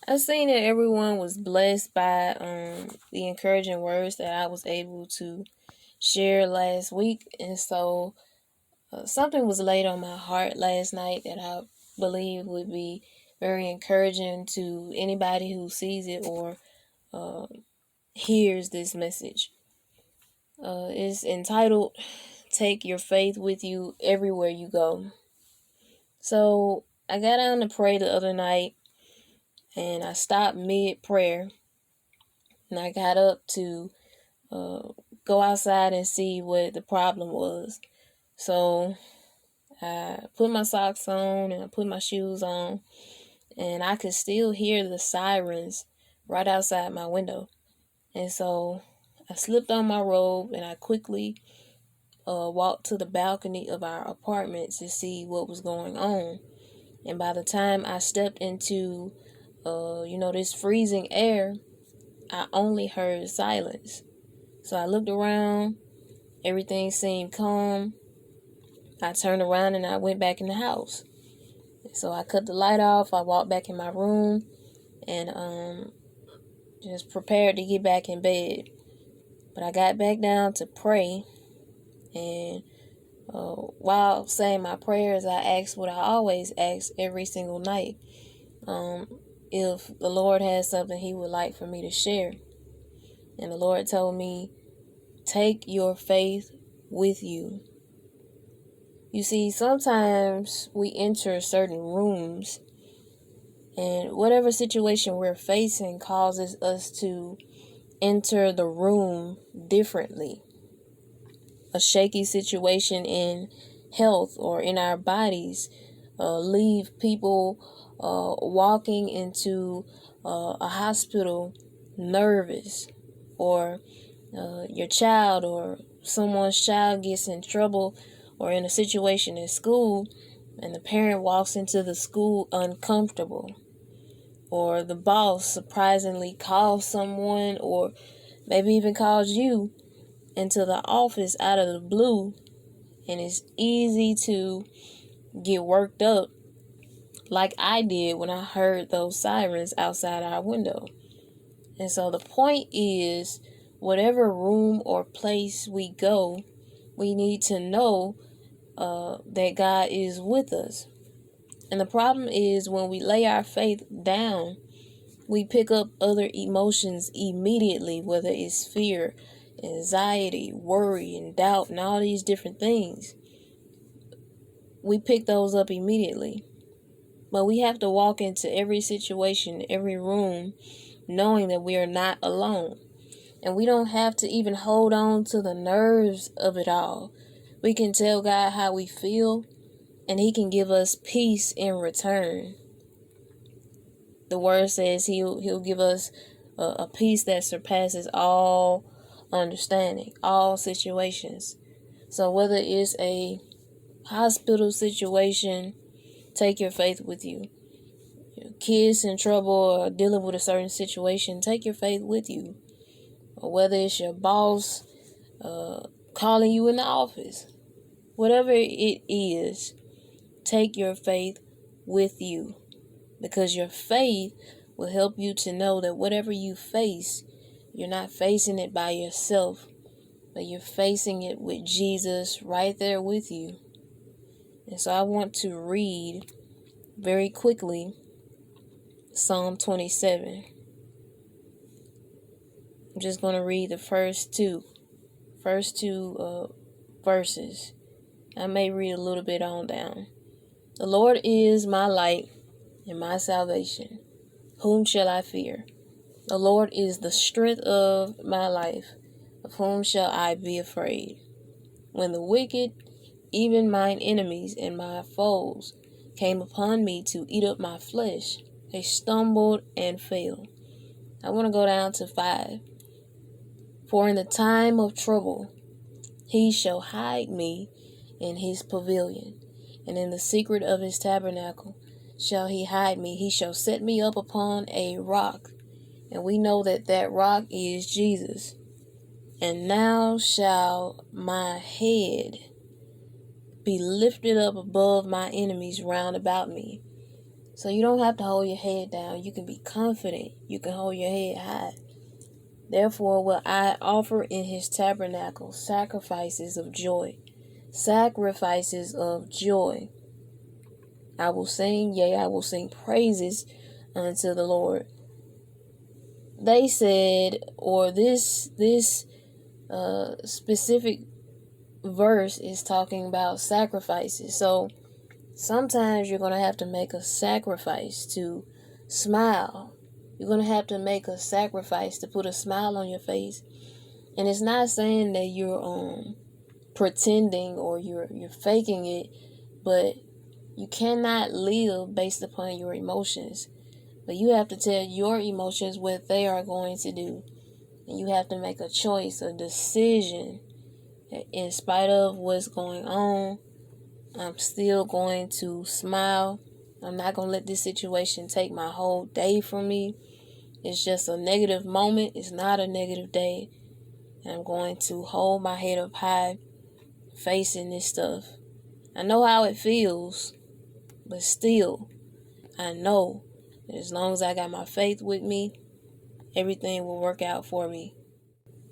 I seen that everyone was blessed by the encouraging words that I was able to share last week, and so something was laid on my heart last night that I believe would be very encouraging to anybody who sees it or hears this message. It's entitled "Take Your Faith with You Everywhere You Go." So I got down to pray the other night, and I stopped mid prayer, and I got up to go outside and see what the problem was. So I put my socks on and I put my shoes on, and I could still hear the sirens right outside my window. And so I slipped on my robe and I quickly walked to the balcony of our apartment to see what was going on. And by the time I stepped into, this freezing air, I only heard silence. So I looked around, everything seemed calm. I turned around and I went back in the house. So I cut the light off, I walked back in my room, and just prepared to get back in bed. But I got back down to pray, and while saying my prayers, I asked what I always ask every single night. If the Lord has something He would like for me to share. And the Lord told me, take your faith with you. You see, sometimes we enter certain rooms, and whatever situation we're facing causes us to enter the room differently. A shaky situation in health or in our bodies leave people walking into a hospital nervous, or your child or someone's child gets in trouble or in a situation in school, and the parent walks into the school uncomfortable, or the boss surprisingly calls someone, or maybe even calls you into the office out of the blue, and it's easy to get worked up like I did when I heard those sirens outside our window. And so the point is, whatever room or place we go, we need to know that God is with us. And the problem is, when we lay our faith down, we pick up other emotions immediately, whether it's fear, anxiety, worry, and doubt, and all these different things. We pick those up immediately. But we have to walk into every situation, every room, knowing that we are not alone. And we don't have to even hold on to the nerves of it all. We can tell God how we feel, and He can give us peace in return. The word says He'll give us a peace that surpasses all understanding, all situations. So whether it's a hospital situation, take your faith with you. Kids in trouble or dealing with a certain situation, take your faith with you. Or whether it's your boss calling you in the office, whatever it is, take your faith with you, because your faith will help you to know that whatever you face, you're not facing it by yourself, but you're facing it with Jesus right there with you. And so I want to read very quickly Psalm 27. I'm just going to read the first two verses. I may read a little bit on down. The Lord is my light and my salvation. Whom shall I fear? The Lord is the strength of my life. Of whom shall I be afraid? When the wicked, even mine enemies and my foes, came upon me to eat up my flesh, they stumbled and fell. I want to go down to 5. For in the time of trouble, He shall hide me in His pavilion, and in the secret of His tabernacle shall He hide me. He shall set me up upon a rock, and we know that that rock is Jesus. And now shall my head be lifted up above my enemies round about me. So you don't have to hold your head down. You can be confident. You can hold your head high. Therefore will I offer in his tabernacle sacrifices of joy. Sacrifices of joy. I will sing, yea, I will sing praises unto the Lord. They said, or this specific verse is talking about sacrifices. So sometimes you're going to have to make a sacrifice to smile. You're going to have to make a sacrifice to put a smile on your face. And it's not saying that you're pretending or you're faking it, but you cannot live based upon your emotions. But you have to tell your emotions what they are going to do. And you have to make a choice, a decision. In spite of what's going on, I'm still going to smile. I'm not going to let this situation take my whole day from me. It's just a negative moment. It's not a negative day. And I'm going to hold my head up high facing this stuff. I know how it feels, but still, I know that as long as I got my faith with me, everything will work out for me.